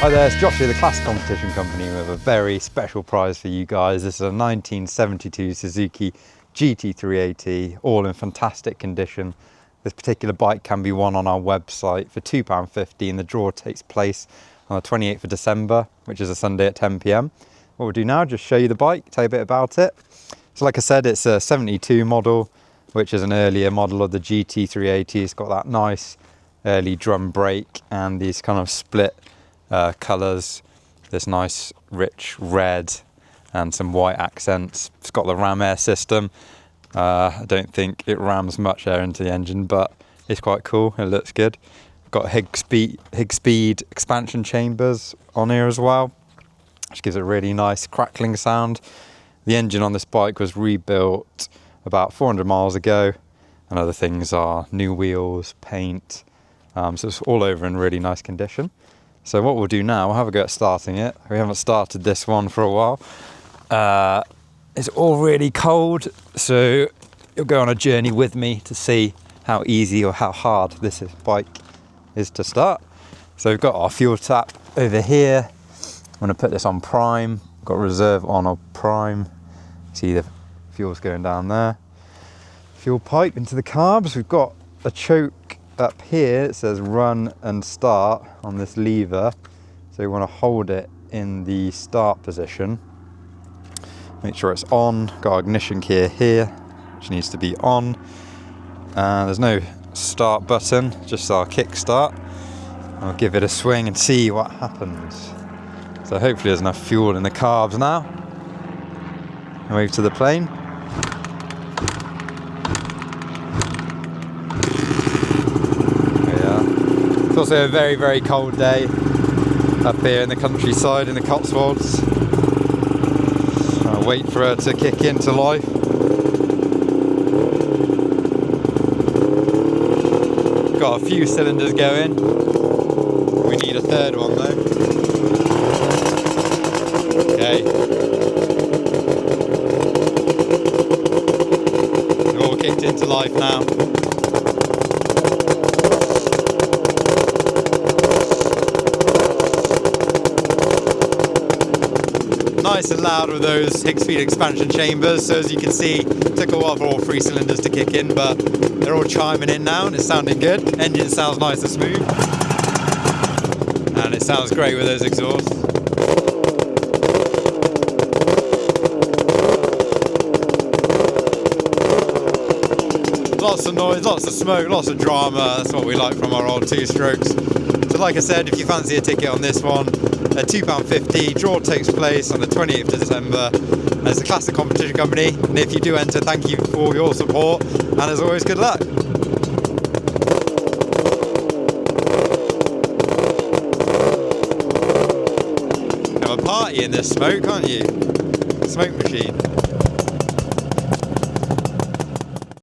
Hi there, it's Josh here, the Classic Competition Company, with a very special prize for you guys. This is a 1972 Suzuki GT380, all in fantastic condition. This particular bike can be won on our website for £2.50, and the draw takes place on the 28th of December, which is a Sunday at 10 PM. What we'll do now, just show you the bike, tell you a bit about it. So like I said, it's a 72 model, which is an earlier model of the GT380. It's got that nice early drum brake and these kind of split colours, this nice rich red and some white accents. It's got the ram air system. I don't think it rams much air into the engine, but it's quite cool. It looks good. Got Higgspeed expansion chambers on here as well, which gives it a really nice crackling sound. The engine on this bike was rebuilt about 400 miles ago, and other things are new wheels, paint, so it's all over in really nice condition. So what we'll do now, we'll have a go at starting it. We haven't started this one for a while. It's all really cold, so you'll go on a journey with me to see how easy or how hard this bike is to start. So we've got our fuel tap over here. I'm going to put this on prime. Got reserve on or prime. See the fuel's going down there. Fuel pipe into the carbs. We've got a choke up here. It says run and start on this lever, so you want to hold it in the start position. Make sure it's on. Got our ignition key here, which needs to be on. There's no start button, just our kick start. I'll give it a swing and see what happens. So hopefully there's enough fuel in the carbs now. Move to the plane. It's also a very, very cold day up here in the countryside in the Cotswolds. I'll wait for her to kick into life. Got a few cylinders going. We need a third one though. Okay. They're all kicked into life now. Nice and loud with those Higgspeed expansion chambers, so as you can see, it took a while for all three cylinders to kick in, but they're all chiming in now and it's sounding good. Engine sounds nice and smooth, and it sounds great with those exhausts. Lots of noise, lots of smoke, lots of drama. That's what we like from our old two-strokes. So like I said, if you fancy a ticket on this one, £2.50, draw takes place on the 28th of December. As the Classic Competition Company, and if you do enter, thank you for your support, and as always, good luck. Have a party in this smoke, can't you? Smoke machine.